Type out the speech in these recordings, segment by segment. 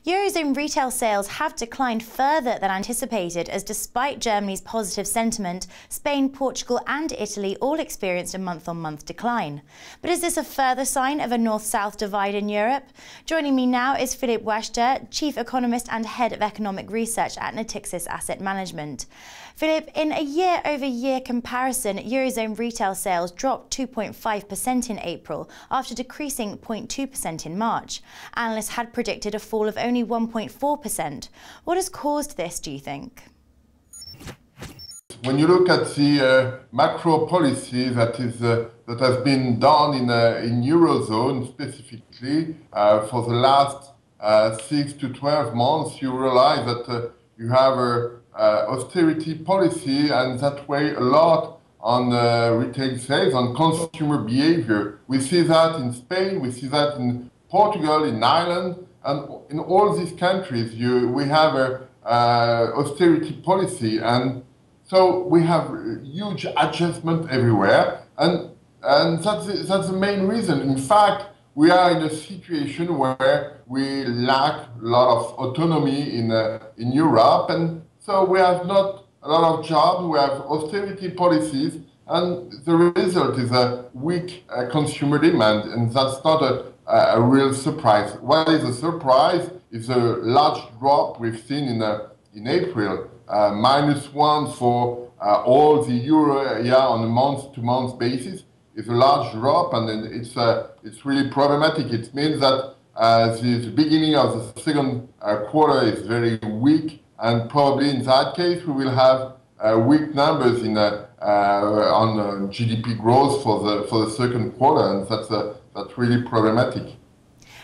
Eurozone retail sales have declined further than anticipated as despite Germany's positive sentiment, Spain, Portugal and Italy all experienced a month-on-month decline. But is this a further sign of a North-South divide in Europe? Joining me now is Philippe Waechter, Chief Economist and Head of Economic Research at Natixis Asset Management. Philippe, in a year-over-year comparison, Eurozone retail sales dropped 2.5% in April after decreasing 0.2% in March. Analysts had predicted a fall of only 1.4%. What has caused this, do you think? When you look at the macro policy that has been done in Eurozone specifically for the last 6 to 12 months, you realize that you have a austerity policy, and that weighs a lot on retail sales, on consumer behavior. We see that in Spain, we see that in Portugal, in Ireland, and in all these countries we have a austerity policy, and so we have huge adjustment everywhere, and that's the main reason. In fact, we are in a situation where we lack a lot of autonomy in Europe, and so we have not a lot of jobs, we have austerity policies, and the result is a weak consumer demand, and that's not a real surprise. What is a surprise is a large drop we've seen in April, -1 for all the euro area on a month-to-month basis. It's a large drop, and then it's really problematic. It means that the beginning of the second quarter is very weak, and probably in that case we will have weak numbers on GDP growth for the second quarter, and that's really problematic.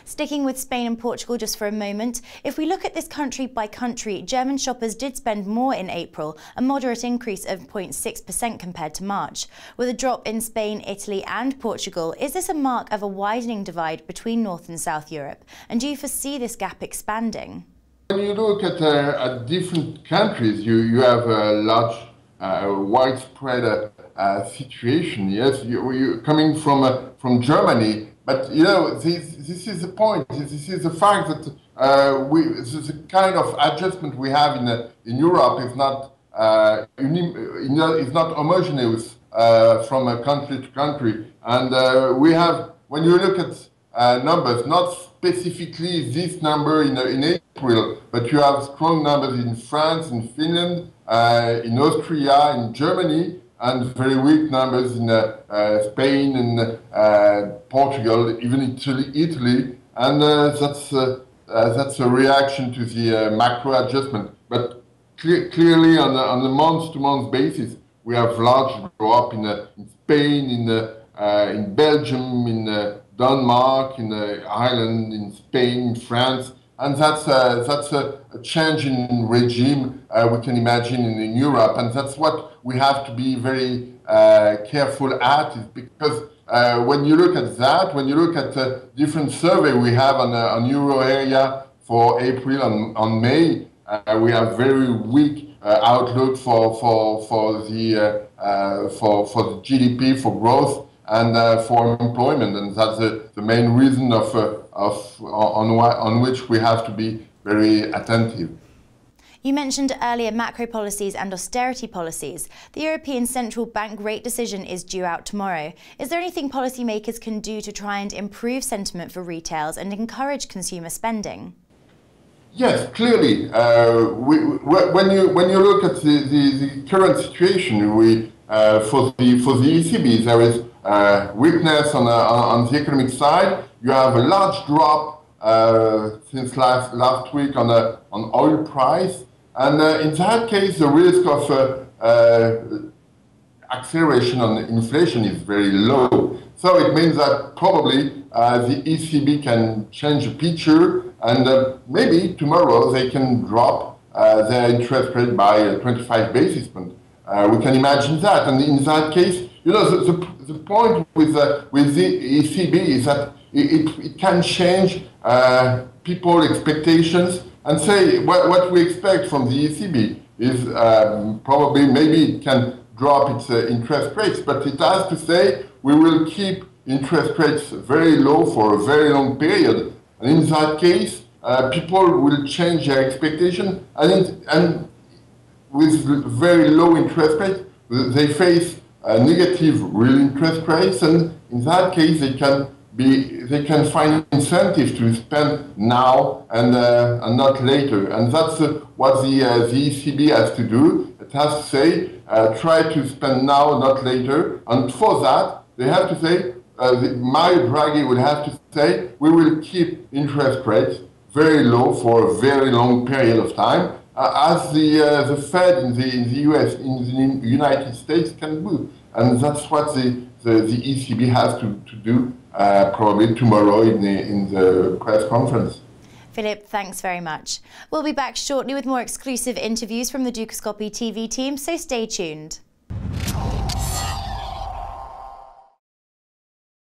Sticking with Spain and Portugal just for a moment, if we look at this country by country, German shoppers did spend more in April, a moderate increase of 0.6% compared to March. With a drop in Spain, Italy and Portugal, is this a mark of a widening divide between North and South Europe? And do you foresee this gap expanding? When you look at different countries, you have a large, widespread situation. Yes, you're coming from Germany. But you know, this is the point. This is the fact that the kind of adjustment we have in Europe is not homogeneous from country to country. And we have, when you look at numbers, not specifically this number in April, but you have strong numbers in France, in Finland, in Austria, in Germany, and very weak numbers in Spain and Portugal, even Italy, and that's a reaction to the macro adjustment. But clearly, on a month-to-month basis, we have large drop in Spain, in Belgium, in Denmark, in Ireland, in Spain, in France. And that's a change in regime we can imagine in Europe, and that's what we have to be very careful at, is because when you look at that, when you look at different survey we have on euro area for April on May, we have very weak outlook for the GDP, for growth, and for employment, and that's the main reason on which we have to be very attentive. You mentioned earlier macro policies and austerity policies. The European Central Bank rate decision is due out tomorrow. Is there anything policymakers can do to try and improve sentiment for retailers and encourage consumer spending? Yes, clearly. When you look at the current situation, for the ECB, there is weakness on the economic side. You have a large drop since last week on oil price, and in that case, the risk of acceleration on inflation is very low. So it means that probably the ECB can change the picture, and maybe tomorrow they can drop their interest rate by 25 basis points. We can imagine that, and in that case, you know, the point with the ECB is that it can change people's expectations and say what we expect from the ECB is probably maybe it can drop its interest rates, but it has to say we will keep interest rates very low for a very long period. And in that case, people will change their expectation, and with very low interest rates, they face negative real interest rates, and in that case, they can find incentives to spend now and not later, and that's what the ECB has to do. It has to say, try to spend now, not later, and for that, they have to say, Mario Draghi will have to say, we will keep interest rates very low for a very long period of time, as the Fed in the US, in the United States can do. And that's what the ECB has to do probably tomorrow in the press conference. Philippe, thanks very much. We'll be back shortly with more exclusive interviews from the Dukascopy TV team, so stay tuned.